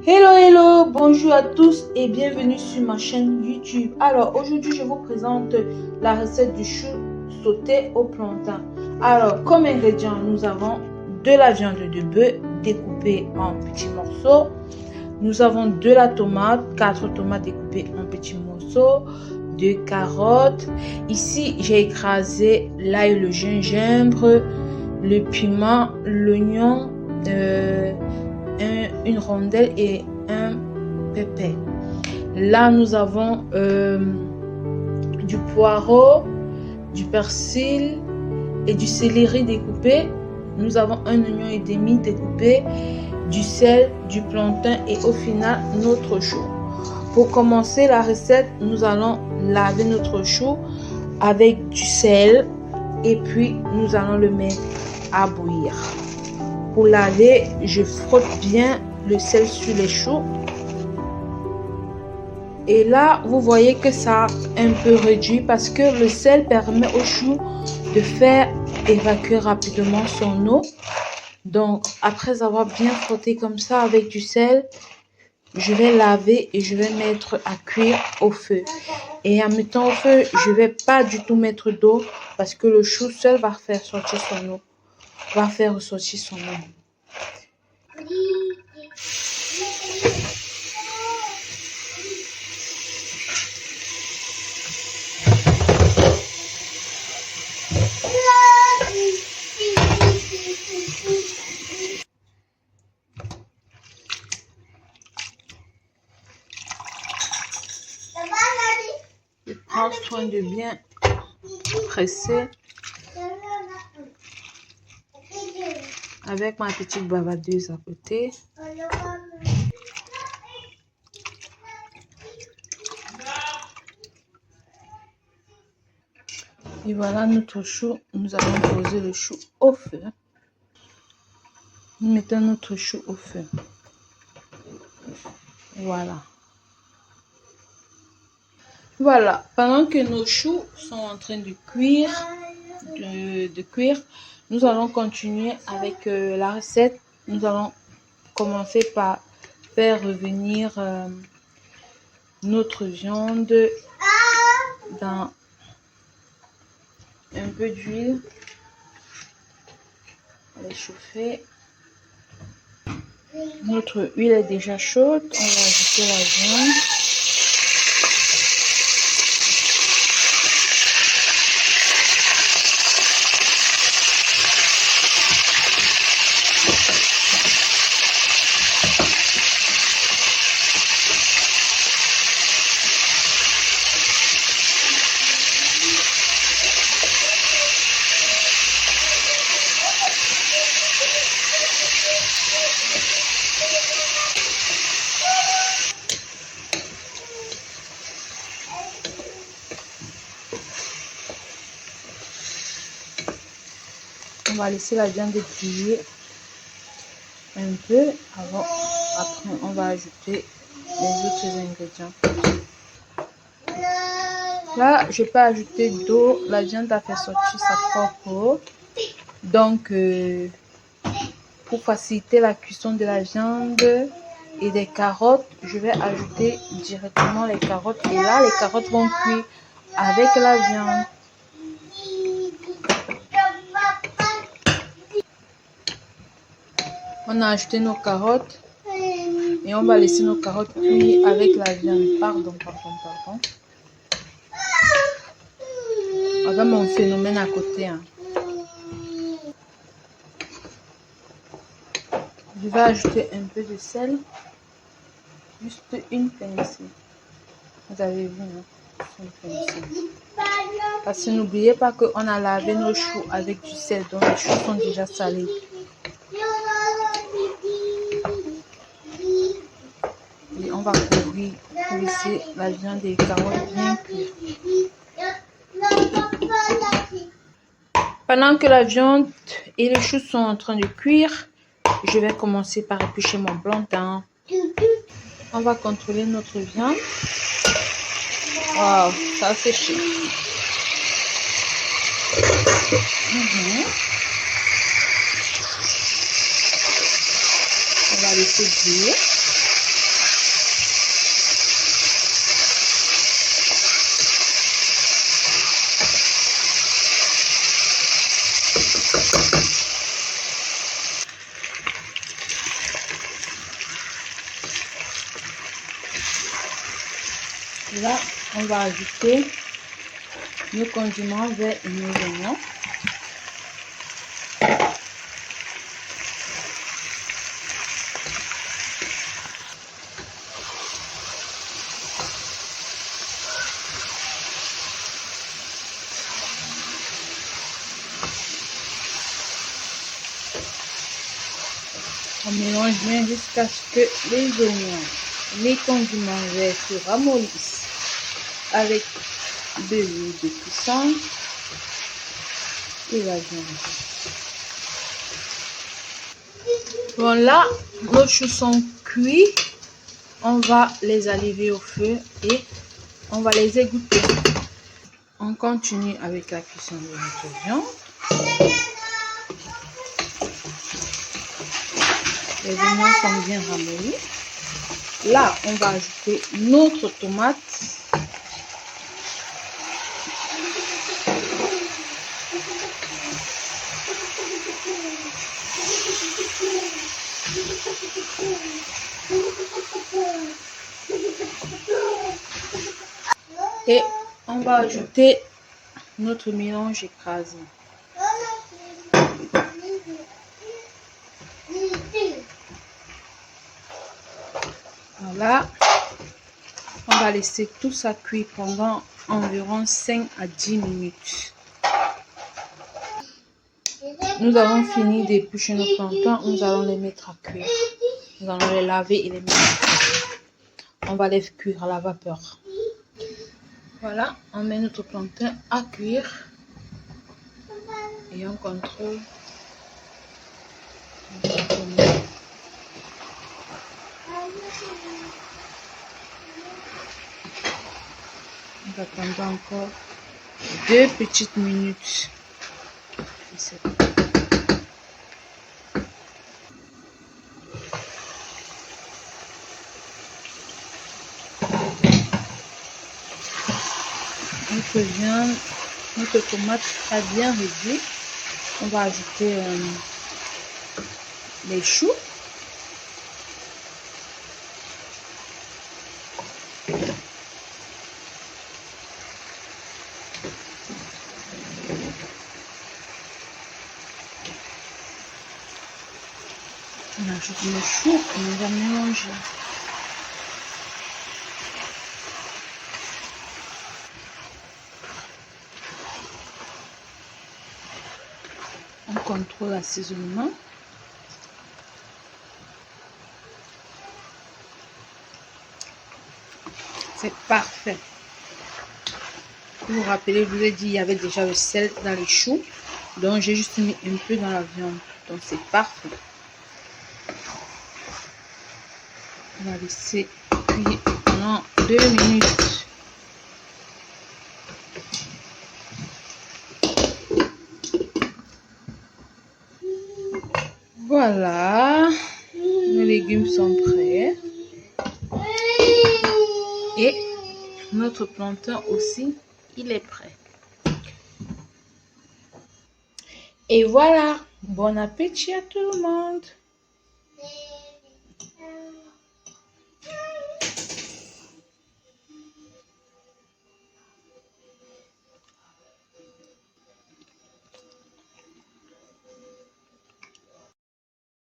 Hello, hello, bonjour à tous et bienvenue sur ma chaîne YouTube. Alors aujourd'hui je vous présente la recette du chou sauté au plantain. Alors comme ingrédients nous avons de la viande de bœuf découpée en petits morceaux. Nous avons de la tomate, 4 tomates découpées en petits morceaux, 2 carottes. Ici j'ai écrasé l'ail, le gingembre, le piment, l'oignon, une rondelle et un pépé. Là nous avons du poireau, du persil et du céleri découpé. Nous avons un oignon et demi découpé, du sel, du plantain et au final notre chou. Pour commencer la recette, nous allons laver notre chou avec du sel et puis nous allons le mettre à bouillir. Pour laver, je frotte bien le sel sur les choux. Et là, vous voyez que ça a un peu réduit parce que le sel permet au chou de faire évacuer rapidement son eau. Donc, après avoir bien frotté comme ça avec du sel, je vais laver et je vais mettre à cuire au feu. Et en mettant au feu, je vais pas du tout mettre d'eau parce que le chou seul va faire sortir son eau. Va faire ressortir son eau. Je prends soin de bien presser avec ma petite bavadeuse à côté. Et voilà notre chou. Nous allons poser le chou au feu. Nous mettons notre chou au feu. Voilà. Voilà. Pendant que nos choux sont en train de cuire, nous allons continuer avec la recette. Nous allons commencer par faire revenir notre viande dans un peu d'huile. On va chauffer. Notre huile est déjà chaude. On va ajouter la viande. On va laisser la viande griller un peu avant. Après, on va ajouter les autres ingrédients. Là, je peux ajouter d'eau. La viande a fait sortir sa propre eau. Donc, pour faciliter la cuisson de la viande et des carottes, je vais ajouter directement les carottes. Et là, les carottes vont cuire avec la viande. On a ajouté nos carottes et on va laisser nos carottes cuire avec la viande. Pardon. Avec mon phénomène à côté. Je vais ajouter un peu de sel. Juste une pincée. Vous avez vu, non? Une pincée. Parce que n'oubliez pas qu'on a lavé nos choux avec du sel. Donc les choux sont déjà salés. Et on va coulisser la viande et les carottes bien cuites. Pendant que la viande et les choux sont en train de cuire, je vais commencer par éplucher mon plantain. On va contrôler notre viande. Waouh, ça a séché. On va laisser bouillir. Là, on va ajouter nos condiments vers nos oignons. On mélange bien jusqu'à ce que les oignons, les condiments verts se ramollissent avec de l'huile de cuisson et la viande. Bon, là, nos choux sont cuits. On va les enlever au feu et on va les égoutter. On continue avec la cuisson de notre viande. Les oignons sont bien ramollis. Là, on va ajouter notre tomate. Et on va ajouter notre mélange écrasé. Voilà, on va laisser tout ça cuire pendant environ 5 à 10 minutes. Nous avons fini d'éplucher nos plantains, nous allons les mettre à cuire. Nous allons les laver et les mettre à cuire. On va les cuire à la vapeur. Voilà, on met notre plantain à cuire et on contrôle. On va attendre encore 2 petites minutes. Notre viande, notre tomate a bien réduit. On va ajouter les choux. On ajoute le chou et on va mélanger. On contrôle l'assaisonnement. C'est parfait. Vous vous rappelez, je vous ai dit, il y avait déjà le sel dans les choux. Donc, j'ai juste mis un peu dans la viande. Donc, c'est parfait. On va laisser cuire pendant 2 minutes. Voilà. Nos légumes sont prêts. Et notre plantain aussi, il est prêt. Et voilà. Bon appétit à tout le monde.